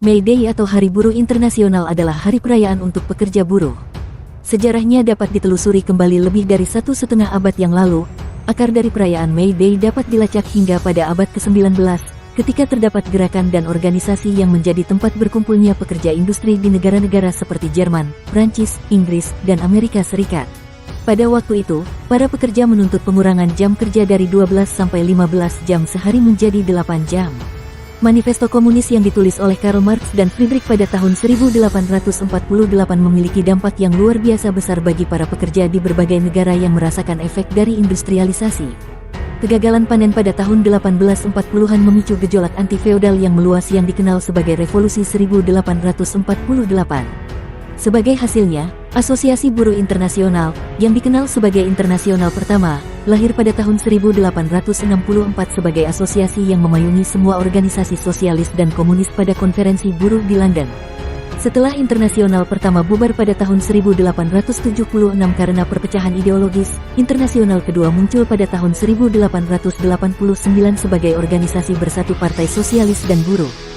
May Day atau Hari Buruh Internasional adalah hari perayaan untuk pekerja buruh. Sejarahnya dapat ditelusuri kembali lebih dari 1,5 abad yang lalu. Akar dari perayaan May Day dapat dilacak hingga pada abad ke-19, ketika terdapat gerakan dan organisasi yang menjadi tempat berkumpulnya pekerja industri di negara-negara seperti Jerman, Prancis, Inggris, dan Amerika Serikat. Pada waktu itu, para pekerja menuntut pengurangan jam kerja dari 12 sampai 15 jam sehari menjadi 8 jam. Manifesto Komunis yang ditulis oleh Karl Marx dan Friedrich pada tahun 1848 memiliki dampak yang luar biasa besar bagi para pekerja di berbagai negara yang merasakan efek dari industrialisasi. Kegagalan panen pada tahun 1840-an memicu gejolak anti-feodal yang meluas yang dikenal sebagai Revolusi 1848. Sebagai hasilnya, Asosiasi Buruh Internasional, yang dikenal sebagai Internasional Pertama, lahir pada tahun 1864 sebagai asosiasi yang memayungi semua organisasi sosialis dan komunis pada konferensi buruh di London. Setelah Internasional Pertama bubar pada tahun 1876 karena perpecahan ideologis, Internasional Kedua muncul pada tahun 1889 sebagai organisasi bersatu Partai Sosialis dan Buruh.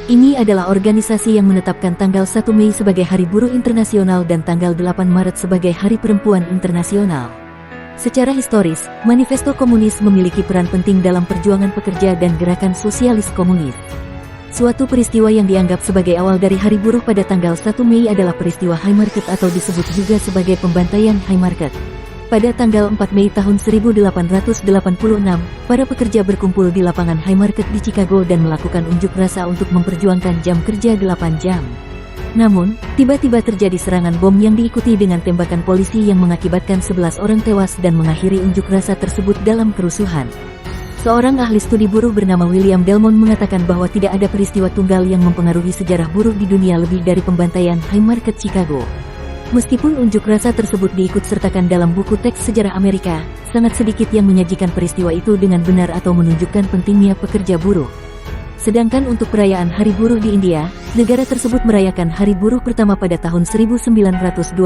Ini adalah organisasi yang menetapkan tanggal 1 Mei sebagai Hari Buruh Internasional dan tanggal 8 Maret sebagai Hari Perempuan Internasional. Secara historis, Manifesto Komunis memiliki peran penting dalam perjuangan pekerja dan gerakan sosialis komunis. Suatu peristiwa yang dianggap sebagai awal dari Hari Buruh pada tanggal 1 Mei adalah peristiwa Haymarket atau disebut juga sebagai pembantaian Haymarket. Pada tanggal 4 Mei tahun 1886, para pekerja berkumpul di lapangan Haymarket di Chicago dan melakukan unjuk rasa untuk memperjuangkan jam kerja 8 jam. Namun, tiba-tiba terjadi serangan bom yang diikuti dengan tembakan polisi yang mengakibatkan 11 orang tewas dan mengakhiri unjuk rasa tersebut dalam kerusuhan. Seorang ahli studi buruh bernama William Delmon mengatakan bahwa tidak ada peristiwa tunggal yang mempengaruhi sejarah buruh di dunia lebih dari pembantaian Haymarket Chicago. Meskipun unjuk rasa tersebut diikut sertakan dalam buku teks sejarah Amerika, sangat sedikit yang menyajikan peristiwa itu dengan benar atau menunjukkan pentingnya pekerja buruh. Sedangkan untuk perayaan Hari Buruh di India, negara tersebut merayakan Hari Buruh pertama pada tahun 1923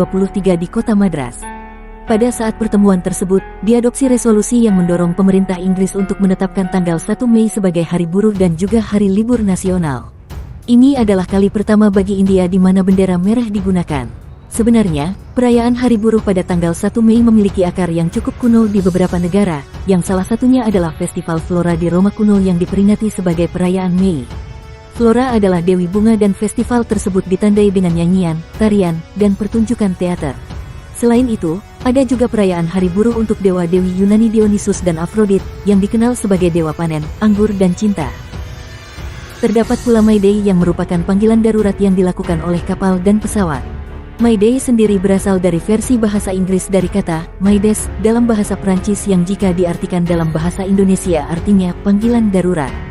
di kota Madras. Pada saat pertemuan tersebut, diadopsi resolusi yang mendorong pemerintah Inggris untuk menetapkan tanggal 1 Mei sebagai Hari Buruh dan juga Hari Libur Nasional. Ini adalah kali pertama bagi India di mana bendera merah digunakan. Sebenarnya, perayaan Hari Buruh pada tanggal 1 Mei memiliki akar yang cukup kuno di beberapa negara, yang salah satunya adalah Festival Flora di Roma kuno yang diperingati sebagai perayaan Mei. Flora adalah dewi bunga dan festival tersebut ditandai dengan nyanyian, tarian, dan pertunjukan teater. Selain itu, ada juga perayaan Hari Buruh untuk dewa-dewi Yunani Dionysus dan Aphrodite, yang dikenal sebagai dewa panen, anggur dan cinta. Terdapat pula May Day yang merupakan panggilan darurat yang dilakukan oleh kapal dan pesawat. May Day sendiri berasal dari versi bahasa Inggris dari kata Maydes dalam bahasa Prancis yang jika diartikan dalam bahasa Indonesia artinya panggilan darurat.